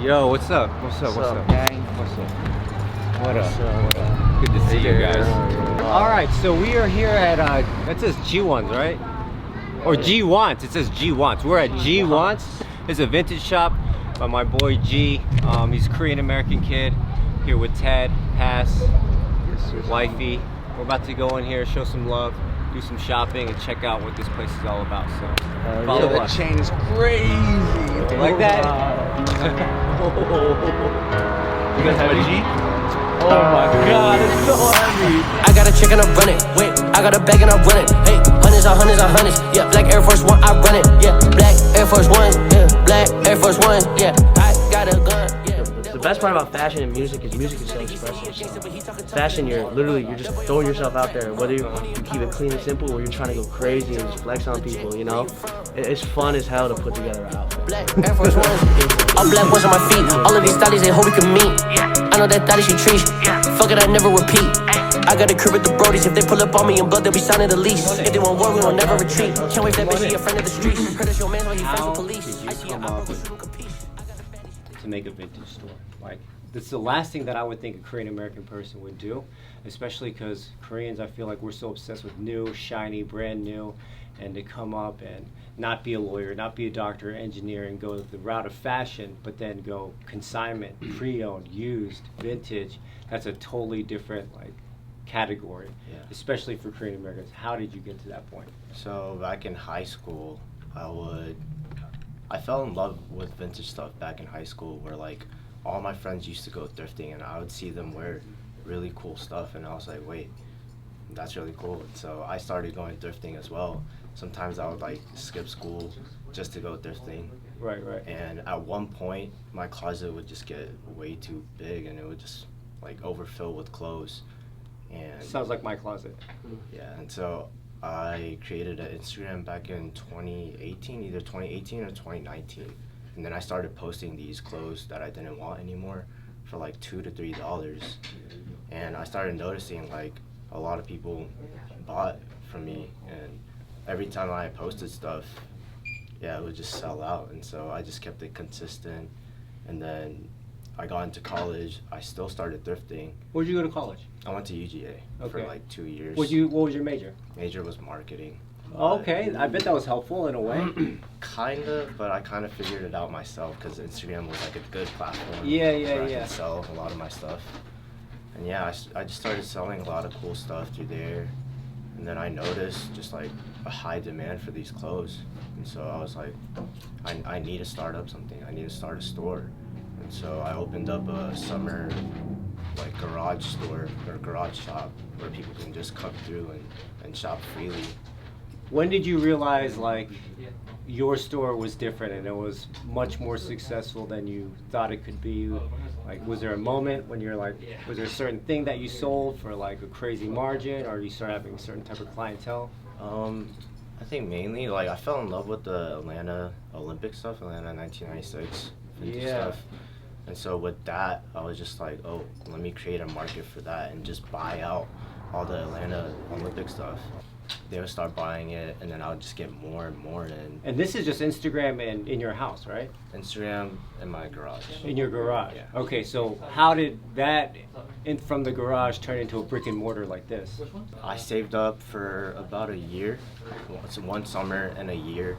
Yo, what's up? What's up? What's up, gang? What's up? What up? What up? Good to see you guys. Yeah. All right, so we are here at that says G1s, right? Or G1s. It says G1s. We're at G1s. It's a vintage shop by my boy G. He's a Korean American kid. Here with Ted, Pass, Wifey. We're about to go in here, show some love, do some shopping, and check out what this place is all about. So follow that us. chain is crazy. You like that? You guys have a G? Oh my god, it's so heavy. I got a chick and I run it. Wait, I got a bag and I run it. Hey, hundreds on hundreds on hundreds. Yeah, black Air Force One, I run it. Yeah, black Air Force One. Yeah, black Air Force One. Yeah, I got a gun. Yeah. The best part about fashion and music is so expressive. So fashion, you're just throwing yourself out there. Whether you keep it clean and simple, or you're trying to go crazy and just flex on people, you know, it's fun as hell to put together an outfit. Black Air Force One. All black ones on my feet. All of these thotties, they hope we can meet. I know that thotty she trees. Fuck it, I never repeat. I got a crib with the Brodies. If they pull up on me in blood, they'll be signing the lease. If they want war, we will never retreat. Can't wait for that bitch, she a friend of the streets. Heard that's your man while he friends with police. I see a opera, we compete. To make a vintage store. Like, that's the last thing that I would think a Korean American person would do, especially because Koreans, I feel like we're so obsessed with new, shiny, brand new, and to come up and not be a lawyer, not be a doctor, engineer, and go the route of fashion, but then go consignment, pre-owned, used, vintage. That's a totally different category, especially for Korean Americans. How did you get to that point? So back in high school, I fell in love with vintage stuff back in high school, where all my friends used to go thrifting and I would see them wear really cool stuff and I was like, wait, that's really cool. And so I started going thrifting as well. Sometimes I would skip school just to go thrifting. Right. And at one point my closet would just get way too big and it would just overfill with clothes. And Sounds like my closet. yeah, and so I created an Instagram back in 2018, either 2018 or 2019. And then I started posting these clothes that I didn't want anymore for $2 to $3. And I started noticing a lot of people bought from me. And every time I posted stuff, it would just sell out. And so I just kept it consistent. And then I got into college. I still started thrifting. Where'd you go to college? I went to UGA for 2 years. What was your major? Major was marketing. Oh, okay, I bet that was helpful in a way. Kinda, but I kind of figured it out myself because Instagram was a good platform. Yeah. I could sell a lot of my stuff. And I just started selling a lot of cool stuff through there. And then I noticed just a high demand for these clothes. And so I was like, I need to start up something. I need to start a store. And so I opened up a summer garage store or garage shop where people can just come through and shop freely. When did you realize your store was different and it was much more successful than you thought it could be? Was there a moment when you're was there a certain thing that you sold for a crazy margin, or you started having a certain type of clientele? I think mainly I fell in love with the Atlanta Olympic stuff, Atlanta 1996 vintage stuff. And so with that, I was just oh, let me create a market for that and just buy out all the Atlanta Olympic stuff. They would start buying it, and then I would just get more and more in. And this is just Instagram and in your house, right? Instagram in my garage. In your garage? Yeah. Okay, so how did that, from the garage, turn into a brick and mortar like this? I saved up for about a year, one summer and a year.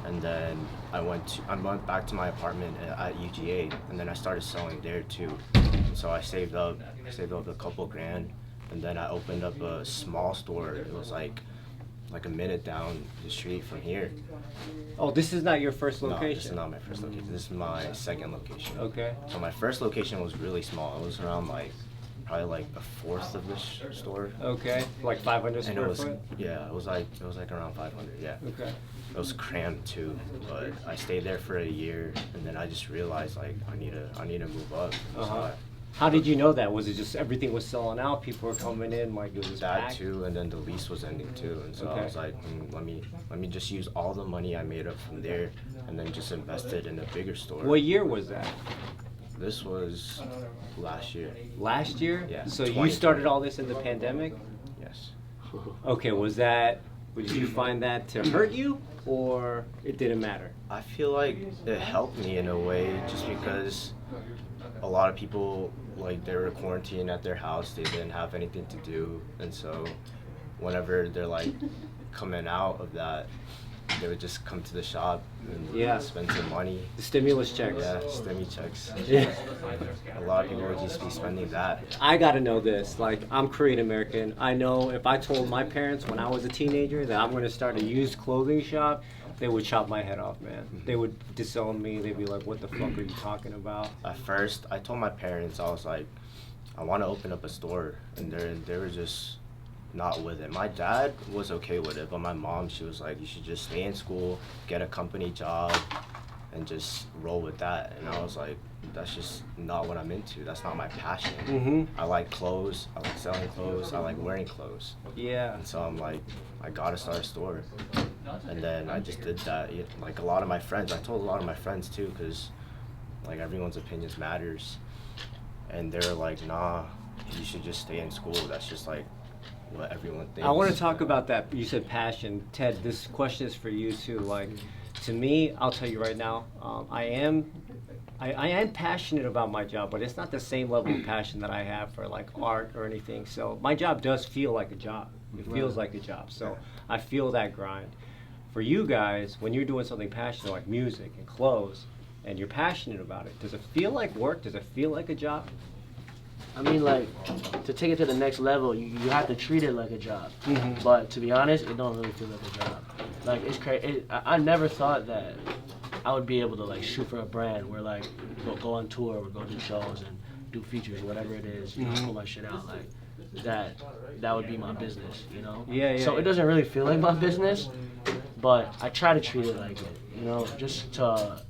And then I went back to my apartment at UGA, and then I started selling there too. So I saved up a couple grand, and then I opened up a small store. It was like a minute down the street from here. Oh, this is not your first location? No, this is not my first location. This is my second location. Okay. So my first location was really small. It was around probably a fourth of this store. Okay, 500 And square foot? Yeah, it was around 500. Yeah. Okay. It was crammed too, but I stayed there for a year, and then I just realized I need to move up. So How did you know that? Was it just everything was selling out? People were coming in, it was that packed? too, and then the lease was ending too, and so I was like, let me just use all the money I made up from there, and then just invest it in a bigger store. What year was that? This was last year. Last year? Yeah. So you started all this in the pandemic? Yes. Okay, did you find that to hurt you, or it didn't matter? I feel like it helped me in a way, just because a lot of people, like, they were quarantined at their house. They didn't have anything to do, and so whenever they're like coming out of that, they would just come to the shop and spend some money. The stimulus checks. Yeah, stimmy checks. Yeah. A lot of people would just be spending that. I gotta know this. Like, I'm Korean American. I know if I told my parents when I was a teenager that I'm gonna start a used clothing shop, they would chop my head off, man. They would disown me. They'd be like, "What the fuck are you talking about?" At first, I told my parents, I was like, I want to open up a store, and they were just not with it. My dad was okay with it, but my mom, she was like, you should just stay in school, get a company job, and just roll with that. And I was like, that's just not what I'm into. That's not my passion. Mm-hmm. I like clothes. I like selling clothes. I like wearing clothes. Yeah. And so I'm like, I gotta start a store. And then I just did that. Like, a lot of my friends, I told a lot of my friends too, because like everyone's opinions matters. And they're like, nah, you should just stay in school. That's just like what everyone thinks. I want to talk about that. You said passion. Ted, this question is for you too. Like, to me, I'll tell you right now, I am passionate about my job, but it's not the same level of passion that I have for like art or anything. So my job does feel like a job. It feels like a job. So I feel that grind. For you guys, when you're doing something passionate like music and clothes, and you're passionate about it, does it feel like work? Does it feel like a job? I mean, like, to take it to the next level, you have to treat it like a job. Mm-hmm. But to be honest, it don't really feel like a job. Like, it's crazy. I never thought that I would be able to like shoot for a brand where like go on tour or go do shows and do features, whatever it is, you know, pull my shit out. Like that would be my business, you know? Yeah. So it doesn't really feel like my business, but I try to treat it like it, you know, just to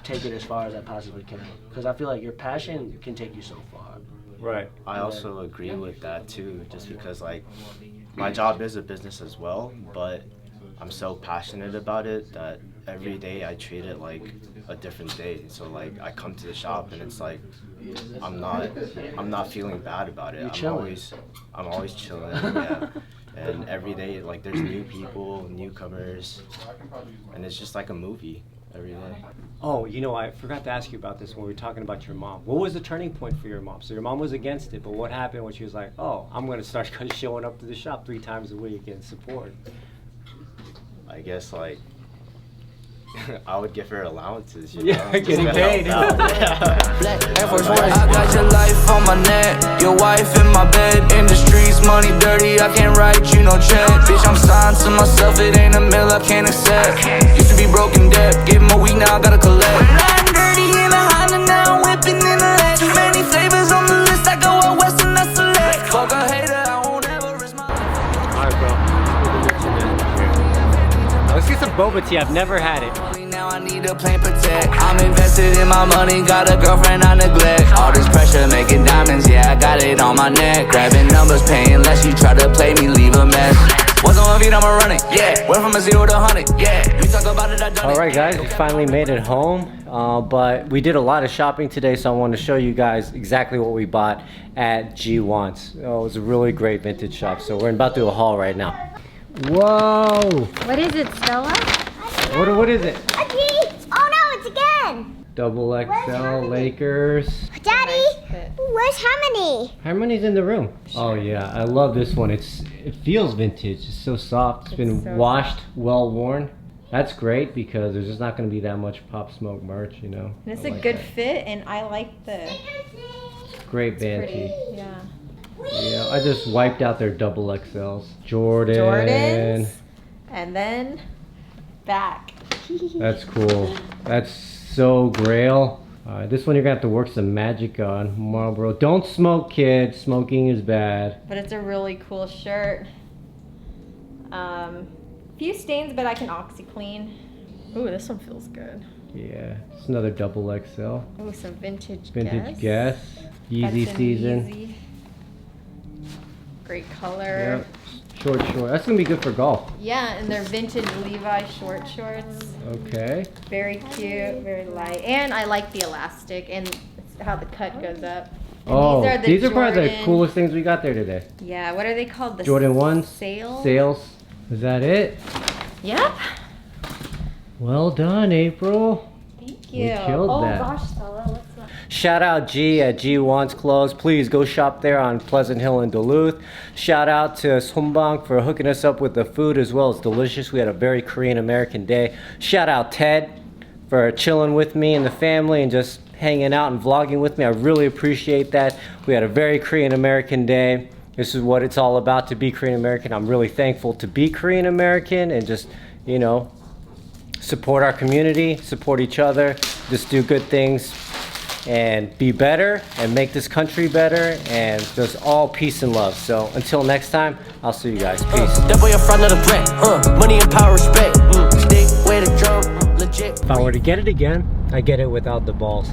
take it as far as I possibly can. Because I feel like your passion can take you so far. Right. I also agree with that too, just because like my job is a business as well, but I'm so passionate about it that every day I treat it like a different day. So like I come to the shop and it's like I'm not feeling bad about it. I'm always chilling. Yeah. And every day like there's new people, newcomers, and it's just like a movie every day. Oh, you know, I forgot to ask you about this when we were talking about your mom. What was the turning point for your mom? So your mom was against it, but what happened when she was like, "Oh, I'm going to start showing up to the shop 3 times a week and support"? I guess like I would give her allowances, you Yeah, know? getting just to help paid. out. I got your life on my neck, your wife in my bed. In the streets, money dirty, I can't write you no check. Bitch, I'm signed to myself, it ain't a mill I can't accept. Used to be broken debt, give him a week, now I gotta collect. Riding dirty in a Honda, now I'm whipping in a Lex. Too many flavors on the list, I go out west and I select. Fuck a hater, I won't ever risk my life. Alright, bro. Let's get some boba tea. I've never had it. Now I need a plan protect. I'm invested in my money, got a girlfriend I neglect. All this pressure making diamonds, yeah, I got it on my neck. Grabbing numbers, paying less, you try to play me, leave a mess. Once on my feet, I'm running, yeah. Went from a 0 to 100, yeah. You talk about it, I done it. Alright guys, we finally made it home. But we did a lot of shopping today, so I wanted to show you guys exactly what we bought at G Wants. Oh, it was a really great vintage shop. So we're about to do a haul right now. Whoa! What is it, Stella? What is it? A G! Oh no, it's again! Double XL Lakers. Daddy, where's Harmony? Harmony's in the room. Oh yeah, I love this one. It feels vintage. It's so soft. It's been so washed, well worn. That's great because there's just not going to be that much Pop Smoke merch, you know. And it's I a like good that. fit, and I like the Great band pretty. tee. Yeah. Yeah, I just wiped out their double XLs. Jordan. Jordans, and then back. That's cool. That's so grail. This one you're gonna have to work some magic on. Marlboro. Don't smoke, kids. Smoking is bad. But it's a really cool shirt. Few stains, but I can OxyClean. Ooh, this one feels good. Yeah, it's another double XL. Ooh, some vintage Vintage Guess. Yeezy That's in season. Yeezy. Great color. Yep. Short. That's gonna be good for golf. Yeah, and they're vintage Levi short shorts. Okay. Very cute, very light. And I like the elastic and it's how the cut goes up. And Oh, the these are probably the Jordan- coolest things we got there today. Yeah, what are they called? The Jordan 1s. Sales? Sales. Is that it? Yep. Well done, April. Thank We you. killed Oh that. gosh, Stella, what's that? Shout out G at G Wants Clothes. Please go shop there on Pleasant Hill in Duluth. Shout out to Sombang for hooking us up with the food as well. It's delicious. We had a very Korean American day. Shout out Ted for chilling with me and the family and just hanging out and vlogging with me. I really appreciate that. We had a very Korean American day. This is what it's all about, to be Korean American. I'm really thankful to be Korean American and just, you know, support our community, support each other, just do good things and be better and make this country better, and just all peace and love. So until next time, I'll see you guys. Peace. That boy in front of the threat, money and power, respect. Stick, way to drum, legit. If I were to get it again, I get it without the balls.